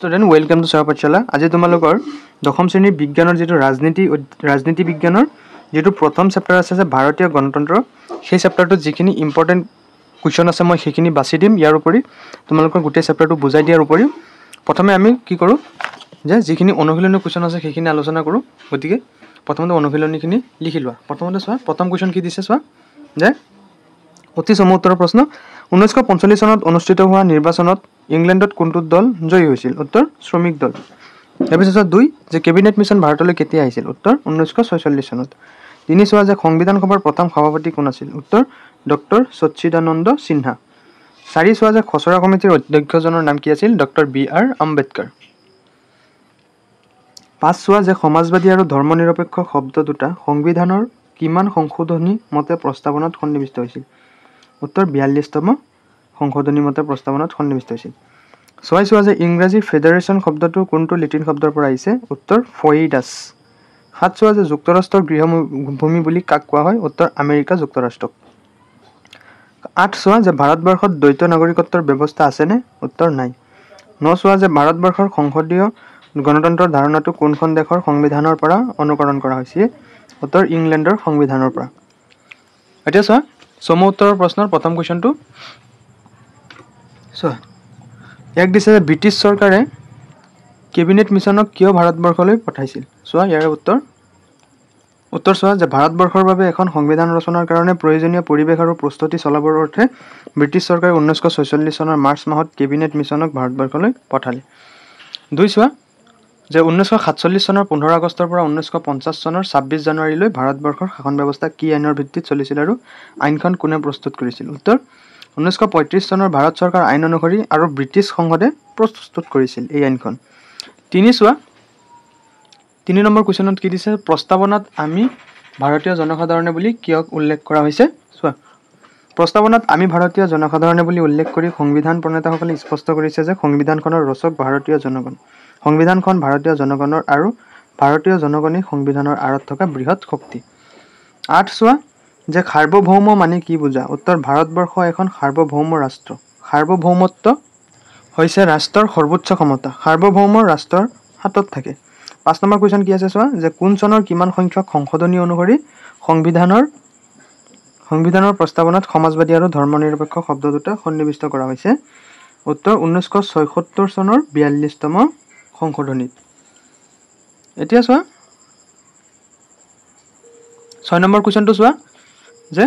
Student, welcome to Sarapachala. আজি তোমালোকৰ দশম শ্ৰেণীৰ বিজ্ঞানৰ যেটো ৰাজনীতি বিজ্ঞানৰ যেটো প্ৰথম চেপ্টাৰ আছে যে ভাৰতীয় গণতন্ত্ৰ সেই চেপ্টাৰটোত যিখিনি ইম্পৰ্টেন্ট কোৱেশ্চন আছে মই সেইখিনি বাছি দিম। ইয়াৰ উপৰি তোমালোকৰ গোটেই চেপ্টাৰটো বুজাই দিয়াৰ উপৰি প্ৰথমে আমি কি কৰো যে যিখিনি অনুশীলনী কোৱেশ্চন আছে সেইখিনি আলোচনা কৰো। গতিকে প্ৰথমতে অনুশীলনীখিনি লিখি লোৱা। প্ৰথমতে চোৱা প্ৰথম কোৱেশ্চন কি দিছে চোৱা যে অতি চমুত্তৰ প্ৰশ্ন 1945 চনত অনুষ্ঠিত হোৱা নিৰ্বাচনত ইংলেণ্ডত কোনটো দল জয়ী হৈছিল? উত্তৰ শ্ৰমিক দল। তাৰপিছত 2 যে কেবিনেট মিছন ভাৰতলৈ কেতিয়া আহিছিল? উত্তৰ 1946 চনত। 3 চোৱা যে সংবিধান সভাৰ প্ৰথম সভাপতি কোন আছিল? উত্তৰ ডক্টৰ সচ্চিদানন্দ সিনহা। 4 চোৱা যে খচৰা কমিটিৰ অধ্যক্ষজনৰ নাম কি আছিল? Doctor B.R. আম্বেদকাৰ। 5 চোৱা যে সমাজবাদী আৰু ধৰ্মনিৰপেক্ষ শব্দ দুটা সংবিধানৰ কিমান সংশোধনী মতে প্ৰস্তাৱনাত সন্নিৱিষ্ট হৈছিল? উত্তৰ 42তম সংশোধনী মতে প্ৰস্তাৱনাত সন্নিৱিষ্ট হৈছিল। 6 চোৱা যে ইংৰাজী ফেডাৰেশ্যন শব্দটো কোনটো লেটিন শব্দৰ পৰা আহিছে? উত্তৰ ফয়েডাছ। 7 চোৱা যে যুক্তৰাষ্ট্ৰৰ গৃহভূমি বুলি কাক কোৱা হয়? উত্তৰ আমেৰিকা যুক্তৰাষ্ট্ৰক। 8 চোৱা যে ভাৰতবৰ্ষত দ্বৈত নাগৰিকত্বৰ ব্যৱস্থা আছেনে? উত্তৰ নাই। 9 চোৱা যে ভাৰতবৰ্ষৰ সংসদীয় গণতন্ত্ৰৰ ধাৰণাটো কোনখন দেশৰ সংবিধানৰ পৰা অনুকৰণ কৰা হৈছে? উত্তৰ ইংলেণ্ডৰ সংবিধানৰ পৰা। এতিয়া চোৱা চমু উত্তৰৰ প্ৰশ্নৰ প্ৰথম কুৱেশ্যনটো চোৱা। ইয়াক দিছে যে ব্ৰিটিছ চৰকাৰে কেবিনেট মিছনক কিয় ভাৰতবৰ্ষলৈ পঠাইছিল? চোৱা ইয়াৰ উত্তৰ চোৱা যে ভাৰতবৰ্ষৰ বাবে এখন সংবিধান ৰচনাৰ কাৰণে প্ৰয়োজনীয় পৰিৱেশ আৰু প্ৰস্তুতি চলাবৰ অৰ্থে ব্ৰিটিছ চৰকাৰে 1946 চনৰ মাৰ্চ মাহত কেবিনেট মিছনক ভাৰতবৰ্ষলৈ পঠালে। 2 চোৱা যে 1947 চনৰ 15 আগষ্টৰ পৰা 1950 চনৰ 26 জানুৱাৰীলৈ ভাৰতবৰ্ষৰ শাসন ব্যৱস্থা কি আইনৰ ভিত্তিত চলিছিল আৰু আইনখন কোনে প্ৰস্তুত কৰিছিল? উত্তৰ 1935 চনৰ ভাৰত চৰকাৰ আইন অনুসৰি আৰু ব্ৰিটিছ সংসদে প্ৰস্তুত কৰিছিল এই আইনখন। 3 চোৱা 3 নম্বৰ কুৱেশ্যনত কি দিছে? প্ৰস্তাৱনাত আমি ভাৰতীয় জনসাধাৰণে বুলি কিয় উল্লেখ কৰা হৈছে? চোৱা প্ৰস্তাৱনাত আমি ভাৰতীয় জনসাধাৰণে বুলি উল্লেখ কৰি সংবিধান প্ৰণেতাসকলে স্পষ্ট কৰিছে যে সংবিধানখনৰ ৰচক ভাৰতীয় জনগণ। সংবিধানখন ভাৰতীয় জনগণৰ আৰু ভাৰতীয় জনগণেই সংবিধানৰ আঁৰত থকা বৃহৎ শক্তি। 8 চোৱা যে সাৰ্বভৌম মানে কি বুজা? উত্তৰ ভাৰতবৰ্ষ এখন সাৰ্বভৌম ৰাষ্ট্ৰ। সাৰ্বভৌমত্ব হৈছে ৰাষ্ট্ৰৰ সৰ্বোচ্চ ক্ষমতা। সাৰ্বভৌম ৰাষ্ট্ৰৰ হাতত থাকে। 5 নম্বৰ কুৱেশ্যন কি আছে চোৱা যে কোন চনৰ কিমান সংখ্যক সংশোধনী অনুসৰি সংবিধানৰ প্ৰস্তাৱনাত সমাজবাদী আৰু ধৰ্মনিৰপেক্ষ শব্দ দুটা সন্নিৱিষ্ট কৰা হৈছে? উত্তৰ 1976 চনৰ 42তম সংশোধনীত। এতিয়া চোৱা 6 নম্বৰ কুৱেশ্যনটো চোৱা যে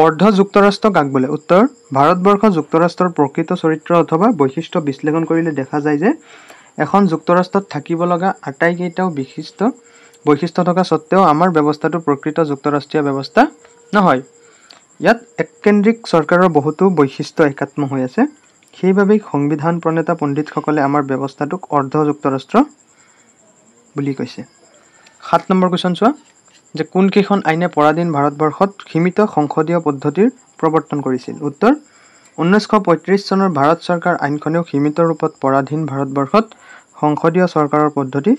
অৰ্ধ যুক্তৰাষ্ট্ৰ কাক বোলে? উত্তৰ ভাৰতবৰ্ষ যুক্তৰাষ্ট্ৰৰ প্ৰকৃত চৰিত্ৰ অথবা বৈশিষ্ট্য বিশ্লেষণ কৰিলে দেখা যায় যে এখন যুক্তৰাষ্ট্ৰত থাকিব লগা আটাইকেইটাও বৈশিষ্ট্য থকা স্বত্তেও আমাৰ ব্যৱস্থাটো প্ৰকৃত যুক্তৰাষ্ট্ৰীয় ব্যৱস্থা নহয়। ইয়াত এককেন্দ্ৰিক চৰকাৰৰ বহুতো বৈশিষ্ট্য একাত্ম হৈ আছে। সেইবাবেই সংবিধান প্ৰণেতা পণ্ডিতসকলে আমাৰ ব্যৱস্থাটোক অৰ্ধ যুক্তৰাষ্ট্ৰ বুলি কৈছে। 7 নম্বৰ কুৱেশ্যন চোৱা যে কোনকেইখন আইনে পৰাধীন ভাৰতবৰ্ষত সীমিত সংসদীয় পদ্ধতিৰ প্ৰৱৰ্তন কৰিছিল? উত্তৰ 1935 চনৰ ভাৰত চৰকাৰ আইনখনেও সীমিত ৰূপত পৰাধীন ভাৰতবৰ্ষত সংসদীয় চৰকাৰৰ পদ্ধতি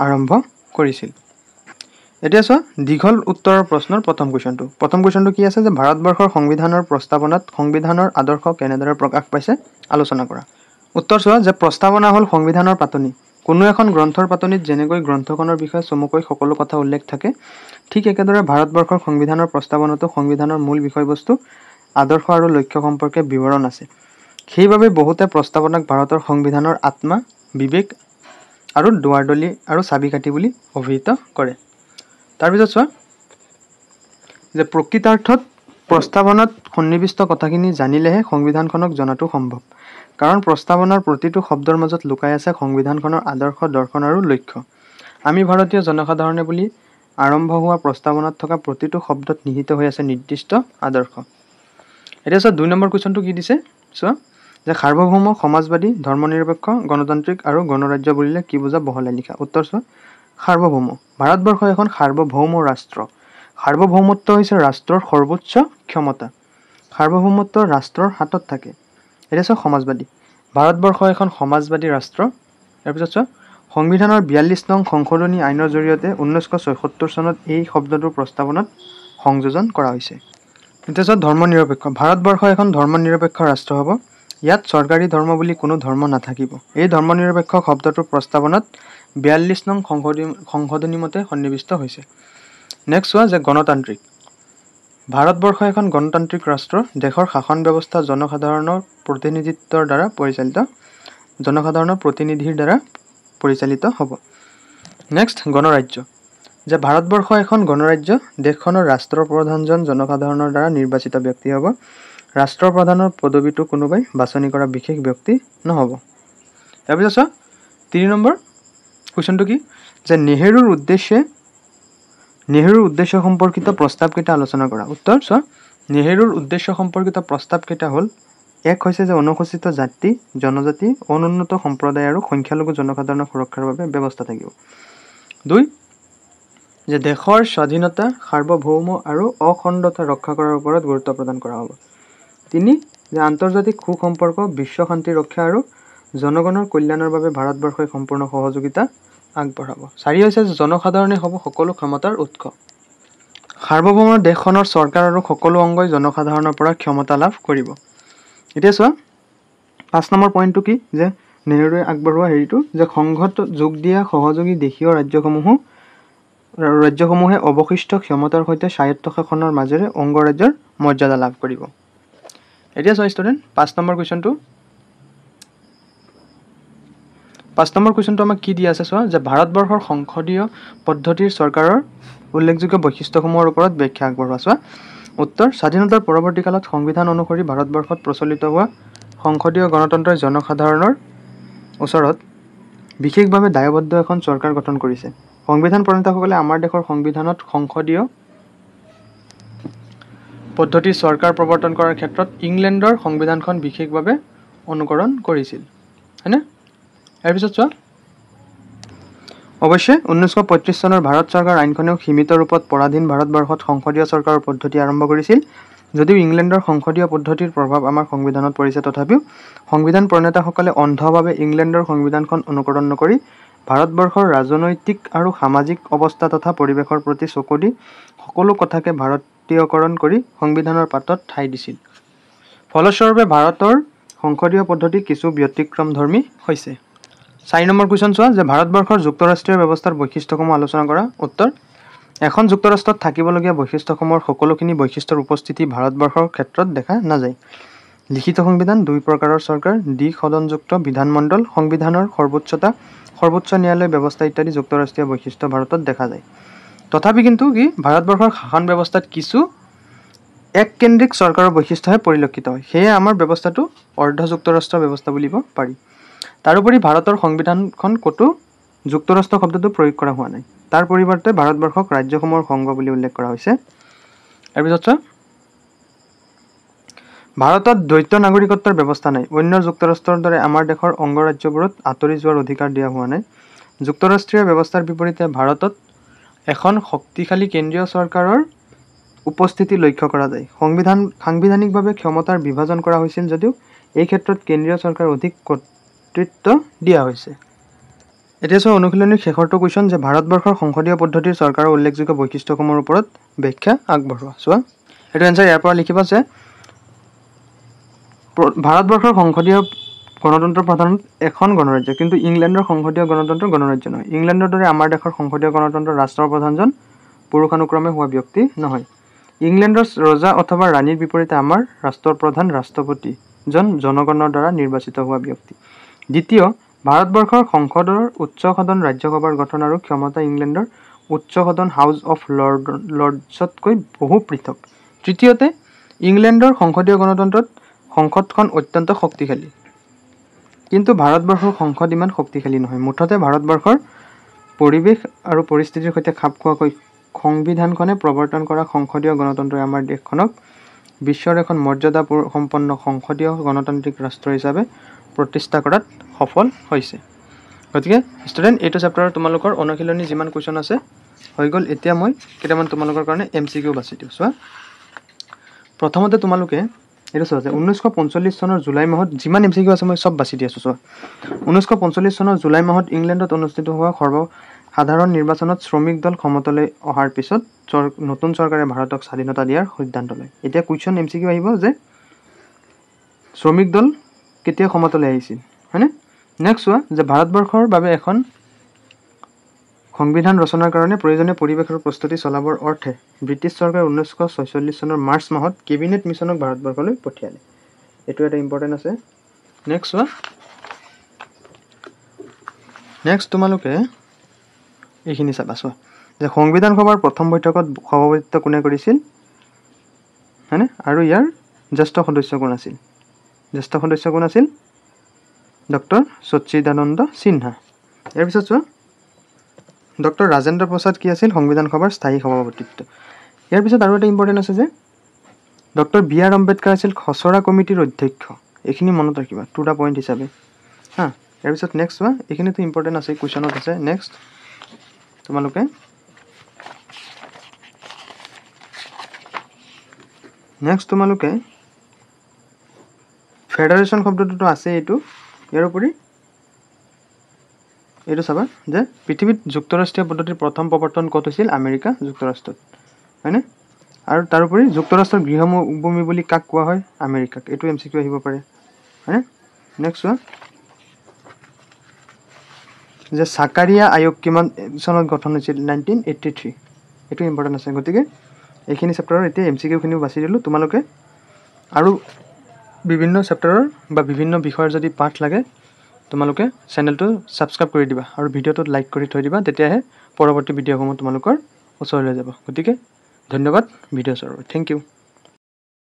আৰম্ভ কৰিছিল। এতিয়া চোৱা দীঘল উত্তৰৰ প্ৰশ্নৰ প্ৰথম কুৱেশ্যনটো কি আছে যে ভাৰতবৰ্ষৰ সংবিধানৰ প্ৰস্তাৱনাত সংবিধানৰ আদৰ্শ কেনেদৰে প্ৰকাশ পাইছে আলোচনা কৰা। উত্তৰ চোৱা যে প্ৰস্তাৱনা হ'ল সংবিধানৰ পাতনি। কোনো এখন গ্ৰন্থৰ পাতনিত যেনেকৈ গ্ৰন্থখনৰ বিষয়ে চমুকৈ সকলো কথা উল্লেখ থাকে ঠিক একেদৰে ভাৰতবৰ্ষৰ সংবিধানৰ প্ৰস্তাৱনাতো সংবিধানৰ মূল বিষয়বস্তু আদৰ্শ আৰু লক্ষ্য সম্পৰ্কে বিৱৰণ আছে। সেইবাবে বহুতে প্ৰস্তাৱনাক ভাৰতৰ সংবিধানৰ আত্মা, বিবেক আৰু দুৱাৰদলি আৰু চাবিকাঠি বুলি অভিহিত কৰে। তাৰপিছত চোৱা যে প্ৰকৃতাৰ্থত প্ৰস্তাৱনাত সন্নিৱিষ্ট কথাখিনি জানিলেহে সংবিধানখনক জনাটো সম্ভৱ। কাৰণ প্ৰস্তাৱনাৰ প্ৰতিটো শব্দৰ মাজত লুকাই আছে সংবিধানখনৰ আদৰ্শ, দৰ্শন আৰু লক্ষ্য। আমি ভাৰতীয় জনসাধাৰণে বুলি আৰম্ভ হোৱা প্ৰস্তাৱনাত থকা প্ৰতিটো শব্দত নিহিত হৈ আছে নিৰ্দিষ্ট আদৰ্শ। এতিয়া চোৱা 2 নম্বৰ কুৱেশ্যনটো কি দিছে চোৱা যে সাৰ্বভৌম, সমাজবাদী, ধৰ্মনিৰপেক্ষ, গণতান্ত্ৰিক আৰু গণৰাজ্য বুলিলে কি বুজা বহলাই লিখা। উত্তৰ চোৱা সাৰ্বভৌম। ভাৰতবৰ্ষ এখন সাৰ্বভৌম ৰাষ্ট্ৰ। সাৰ্বভৌমত্ব হৈছে ৰাষ্ট্ৰৰ সৰ্বোচ্চ ক্ষমতা। সাৰ্বভৌমত্ব ৰাষ্ট্ৰৰ হাতত থাকে। এতিয়া চোৱা সমাজবাদী। ভাৰতবৰ্ষ এখন সমাজবাদী ৰাষ্ট্ৰ। তাৰপিছত চোৱা সংবিধানৰ 42 নং সংশোধনী আইনৰ জৰিয়তে 1976 চনত এই শব্দটোৰ প্ৰস্তাৱনাত সংযোজন কৰা হৈছে। এতিয়া চোৱা ধৰ্মনিৰপেক্ষ। ভাৰতবৰ্ষ এখন ধৰ্মনিৰপেক্ষ ৰাষ্ট্ৰ হ'ব। ইয়াত চৰকাৰী ধৰ্ম বুলি কোনো ধৰ্ম নাথাকিব। এই ধৰ্মনিৰপেক্ষ শব্দটোৰ প্ৰস্তাৱনাত 42 নং সংশোধনী মতে সন্নিৱিষ্ট হৈছে। নেক্সট চোৱা যে গণতান্ত্ৰিক। ভাৰতবৰ্ষ এখন গণতান্ত্ৰিক ৰাষ্ট্ৰ। দেশৰ শাসন ব্যৱস্থা জনসাধাৰণৰ প্ৰতিনিধিৰ দ্বাৰা পৰিচালিত হ'ব। নেক্সট গণৰাজ্য। যে ভাৰতবৰ্ষ এখন গণৰাজ্য। দেশখনৰ ৰাষ্ট্ৰপ্ৰধানজন জনসাধাৰণৰ দ্বাৰা নিৰ্বাচিত ব্যক্তি হ'ব। ৰাষ্ট্ৰপ্ৰধানৰ পদবীটো কোনোবাই বাছনি কৰা বিশেষ ব্যক্তি নহ'ব। তাৰপিছত চোৱা 3 নম্বৰ কুৱেশ্যনটো কি যে নেহেৰুৰ উদ্দেশ্য সম্পৰ্কিত প্ৰস্তাৱকেইটা আলোচনা কৰা। উত্তৰ চোৱা নেহেৰুৰ উদ্দেশ্য সম্পৰ্কিত প্ৰস্তাৱকেইটা হ'ল: এক হৈছে যে অনুসূচিত জাতি জনজাতি অনুন্নত সম্প্ৰদায় আৰু সংখ্যালঘু জনসাধাৰণৰ সুৰক্ষাৰ বাবে ব্যৱস্থা থাকিব। 2 যে দেশৰ স্বাধীনতা সাৰ্বভৌম আৰু অখণ্ডতা ৰক্ষা কৰাৰ ওপৰত গুৰুত্ব প্ৰদান কৰা হ'ব। 3 যে আন্তৰ্জাতিক সুসম্পৰ্ক বিশ্ব শান্তি ৰক্ষা আৰু জনগণৰ কল্যাণৰ বাবে ভাৰতবৰ্ষই সম্পূৰ্ণ সহযোগিতা আগবঢ়াব। 4 হৈছে যে জনসাধাৰণে হ'ব সকলো ক্ষমতাৰ উৎস। সাৰ্বভৌম দেশখনৰ চৰকাৰ আৰু সকলো অংগই জনসাধাৰণৰ পৰা ক্ষমতা লাভ কৰিব। এতিয়া চোৱা 5 নম্বৰ পইণ্টটো কি যে নেহেৰুৱে আগবঢ়োৱা হেৰিটো যে সংঘত যোগ দিয়া সহযোগী দেশীয় ৰাজ্যসমূহে অৱশিষ্ট ক্ষমতাৰ সৈতে স্বায়ত্তশাসনৰ মাজেৰে অংগৰাজ্যৰ মৰ্যাদা লাভ কৰিব। এতিয়া চোৱা ষ্টুডেণ্ট 5 নম্বৰ কুৱেশ্যনটো আমাক কি দিয়া আছে চোৱা যে ভাৰতবৰ্ষৰ সংসদীয় পদ্ধতিৰ চৰকাৰৰ উল্লেখযোগ্য বৈশিষ্ট্যসমূহৰ ওপৰত ব্যাখ্যা আগবঢ়োৱা। চোৱা উত্তৰ স্বাধীনতাৰ পৰৱৰ্তী কালত সংবিধান অনুসৰি ভাৰতবৰ্ষত প্ৰচলিত হোৱা সংসদীয় গণতন্ত্ৰই জনসাধাৰণৰ ওচৰত বিশেষভাৱে দায়বদ্ধ এখন চৰকাৰ গঠন কৰিছে। সংবিধান প্ৰণেতাসকলে আমাৰ দেশৰ সংবিধানত সংসদীয় পদ্ধতিৰ চৰকাৰ প্ৰৱৰ্তন কৰাৰ ক্ষেত্ৰত ইংলেণ্ডৰ সংবিধানখন বিশেষভাৱে অনুকৰণ কৰিছিল, হয়নে? তাৰপিছত চোৱা অৱশ্যে 1935 চনৰ ভাৰত চৰকাৰ আইনখনেও সীমিত ৰূপত পৰাধীন ভাৰতবৰ্ষত সংসদীয় চৰকাৰৰ পদ্ধতি আৰম্ভ কৰিছিল। যদিও ইংলেণ্ডৰ সংসদীয় পদ্ধতিৰ প্ৰভাৱ আমাৰ সংবিধানত পৰিছে, তথাপিও সংবিধান প্ৰণেতাসকলে অন্ধভাৱে ইংলেণ্ডৰ সংবিধানখন অনুকৰণ নকৰি ভাৰতবৰ্ষৰ ৰাজনৈতিক আৰু সামাজিক অৱস্থা তথা পৰিৱেশৰ প্ৰতি চকু দি সকলো কথাকে ভাৰতীয়কৰণ কৰি সংবিধানৰ পাতত ঠাই দিছিল। ফলস্বৰূপে ভাৰতৰ সংসদীয় পদ্ধতি কিছু ব্যতিক্ৰমধৰ্মী হৈছে। 4 নম্বৰ কুৱেশ্যন চোৱা যে ভাৰতবৰ্ষৰ যুক্তৰাষ্ট্ৰীয় ব্যৱস্থাৰ বৈশিষ্ট্যসমূহ আলোচনা কৰা। উত্তৰ এখন যুক্তৰাষ্ট্ৰত থাকিবলগীয়া বৈশিষ্ট্যসমূহৰ সকলোখিনি বৈশিষ্ট্যৰ উপস্থিতি ভাৰতবৰ্ষৰ ক্ষেত্ৰত দেখা নাযায়। লিখিত সংবিধান, 2 প্ৰকাৰৰ চৰকাৰ, দ্বি-সদনযুক্ত বিধানমণ্ডল, সংবিধানৰ সৰ্বোচ্চতা, সৰ্বোচ্চ ন্যায়ালয় ব্যৱস্থা ইত্যাদি যুক্তৰাষ্ট্ৰীয় বৈশিষ্ট্য ভাৰতত দেখা যায়। তথাপি কিন্তু কি ভাৰতবৰ্ষৰ শাসন ব্যৱস্থাত কিছু এককেন্দ্ৰিক চৰকাৰৰ বৈশিষ্ট্যহে পৰিলক্ষিত হয়। সেয়ে আমাৰ ব্যৱস্থাটো অৰ্ধ যুক্তৰাষ্ট্ৰ ব্যৱস্থা বুলিব পাৰি। তাৰোপৰি ভাৰতৰ সংবিধানখন ক'তো যুক্তৰাষ্ট্ৰ শব্দটো প্ৰয়োগ কৰা হোৱা নাই। তাৰ পৰিৱৰ্তে ভাৰতবৰ্ষক ৰাজ্যসমূহৰ সংঘ বুলি উল্লেখ কৰা হৈছে। তাৰপিছত ভাৰতত দ্বৈত নাগৰিকত্বৰ ব্যৱস্থা নাই। অন্য যুক্তৰাষ্ট্ৰৰ দৰে আমাৰ দেশৰ অংগৰাজ্যবোৰত আঁতৰি যোৱাৰ অধিকাৰ দিয়া হোৱা নাই। যুক্তৰাষ্ট্ৰীয় ব্যৱস্থাৰ বিপৰীতে ভাৰতত এখন শক্তিশালী কেন্দ্ৰীয় চৰকাৰৰ উপস্থিতি লক্ষ্য কৰা যায়। সাংবিধানিকভাৱে ক্ষমতাৰ বিভাজন কৰা হৈছিল যদিও এই ক্ষেত্ৰত কেন্দ্ৰীয় চৰকাৰ অধিক কৰ্তৃত্ব দিয়া হৈছে। এতিয়া চোৱা অনুশীলনীৰ শেষৰটো কুৱেশ্যন যে ভাৰতবৰ্ষৰ সংসদীয় পদ্ধতিৰ চৰকাৰৰ উল্লেখযোগ্য বৈশিষ্ট্যসমূহৰ ওপৰত ব্যাখ্যা আগবঢ়োৱা। চোৱা এইটো এনচাৰ ইয়াৰ পৰা লিখিবা যে ভাৰতবৰ্ষৰ সংসদীয় গণতন্ত্ৰ প্ৰধানত এখন গণৰাজ্য, কিন্তু ইংলেণ্ডৰ সংসদীয় গণতন্ত্ৰ গণৰাজ্য নহয়। ইংলেণ্ডৰ দৰে আমাৰ দেশৰ সংসদীয় গণতন্ত্ৰ ৰাষ্ট্ৰপ্ৰধানজন পুৰুষানুক্ৰমে হোৱা ব্যক্তি নহয়। ইংলেণ্ডৰ ৰজা অথবা ৰাণীৰ বিপৰীতে আমাৰ ৰাষ্ট্ৰপ্ৰধান ৰাষ্ট্ৰপতিজন জনগণৰ দ্বাৰা নিৰ্বাচিত হোৱা ব্যক্তি। দ্বিতীয়, ভাৰতবৰ্ষৰ সংসদৰ উচ্চ সদন ৰাজ্যসভাৰ গঠন আৰু ক্ষমতা ইংলেণ্ডৰ উচ্চ সদন হাউচ অফ লৰ্ডছতকৈ বহু পৃথক। তৃতীয়তে, ইংলেণ্ডৰ সংসদীয় গণতন্ত্ৰত সংসদখন অত্যন্ত শক্তিশালী, কিন্তু ভাৰতবৰ্ষৰ সংসদ ইমান শক্তিশালী নহয়। মুঠতে ভাৰতবৰ্ষৰ পৰিৱেশ আৰু পৰিস্থিতিৰ সৈতে খাপ খোৱাকৈ সংবিধানখনে প্ৰৱৰ্তন কৰা সংসদীয় গণতন্ত্ৰই আমাৰ দেশখনক বিশ্বৰ এখন মৰ্যাদা সম্পন্ন সংসদীয় গণতান্ত্ৰিক ৰাষ্ট্ৰ হিচাপে প্ৰতিষ্ঠা কৰাত সফল হৈছে। গতিকে ষ্টুডেণ্ট এইটো চেপ্টাৰৰ তোমালোকৰ অনুশীলনী যিমান কুৱেশ্যন আছে হৈ গ'ল। এতিয়া মই কেইটামান তোমালোকৰ কাৰণে MCQ বাছি দিওঁ। চোৱা প্ৰথমতে তোমালোকে এইটো চোৱা যে 1945 চনৰ জুলাই মাহত যিমান MCQ আছে মই চব বাছি দি আছোঁ। চোৱা 1945 চনৰ জুলাই মাহত ইংলেণ্ডত অনুষ্ঠিত হোৱা সৰ্বসাধাৰণ নিৰ্বাচনত শ্ৰমিক দল ক্ষমতালৈ অহাৰ পিছত নতুন চৰকাৰে ভাৰতক স্বাধীনতা দিয়াৰ সিদ্ধান্ত লয়। এতিয়া কুৱেশ্যন MCQ আহিব যে শ্ৰমিক দল কেতিয়া ক্ষমতালৈ আহিছিল হয়নে নেক্সট চোৱা যে ভাৰতবৰ্ষৰ বাবে এখন সংবিধান ৰচনাৰ কাৰণে প্ৰয়োজনীয় পৰিৱেশ আৰু প্ৰস্তুতি চলাবৰ অৰ্থে ব্ৰিটিছ চৰকাৰে 1946 চনৰ মাৰ্চ মাহত কেবিনেট মিছনক ভাৰতবৰ্ষলৈ পঠিয়ালে এইটো এটা ইম্পৰ্টেণ্ট আছে নেক্সট চোৱা নেক্সট তোমালোকে এইখিনি চাবা চোৱা যে সংবিধান সভাৰ প্ৰথম বৈঠকত সভাপতিত্ব কোনে কৰিছিল হয়নে আৰু ইয়াৰ জ্যেষ্ঠ সদস্য কোন আছিল ডক্টৰ সচ্চিদানন্দ সিনহা ইয়াৰ পিছত চোৱা ডক্টৰ ৰাজেন্দ্ৰ প্ৰসাদ কি আছিল সংবিধান সভাৰ স্থায়ী সভাপতিত্ব ইয়াৰ পিছত আৰু এটা ইম্পৰ্টেণ্ট আছে যে ডক্টৰ বি আৰ আম্বেদকাৰ আছিল খচৰা কমিটিৰ অধ্যক্ষ এইখিনি মনত ৰাখিবা টু দা পইণ্ট হিচাপে হা ইয়াৰ পিছত নেক্সট চোৱা এইখিনিতো ইম্পৰ্টেণ্ট আছে কুৱেশ্যনত আছে নেক্সট তোমালোকে ফেডাৰেশ্যন শব্দটোতো আছে এইটো ইয়াৰ উপৰি এইটো চাবা যে পৃথিৱীত যুক্তৰাষ্ট্ৰীয় পদ্ধতিৰ প্ৰথম প্ৰৱৰ্তন ক'ত হৈছিল আমেৰিকা যুক্তৰাষ্ট্ৰত হয়নে আৰু তাৰোপৰি যুক্তৰাষ্ট্ৰৰ গৃহভূমি বুলি কাক কোৱা হয় আমেৰিকাক এইটো MCQ আহিব পাৰে হয়নে নেক্সট চোৱা যে সাকাৰিয়া আয়োগ কিমান চনত গঠন হৈছিল 1983 এইটো ইম্পৰ্টেণ্ট আছে গতিকে এইখিনি চেপ্টাৰৰ এতিয়া MCQখিনিও বাছি দিলোঁ তোমালোকে আৰু বিভিন্ন চেপ্টাৰৰ বা বিভিন্ন বিষয়ৰ যদি পাঠ লাগে তোমালোকে চেনেলটো ছাবস্ক্ৰাইব কৰি দিবা আৰু ভিডিঅ'টোত লাইক কৰি থৈ দিবা তেতিয়াহে পৰৱৰ্তী ভিডিঅ'সমূহ তোমালোকৰ ওচৰলৈ যাব গতিকে ধন্যবাদ ভিডিঅ' চোৱাৰ বাবে থেংক ইউ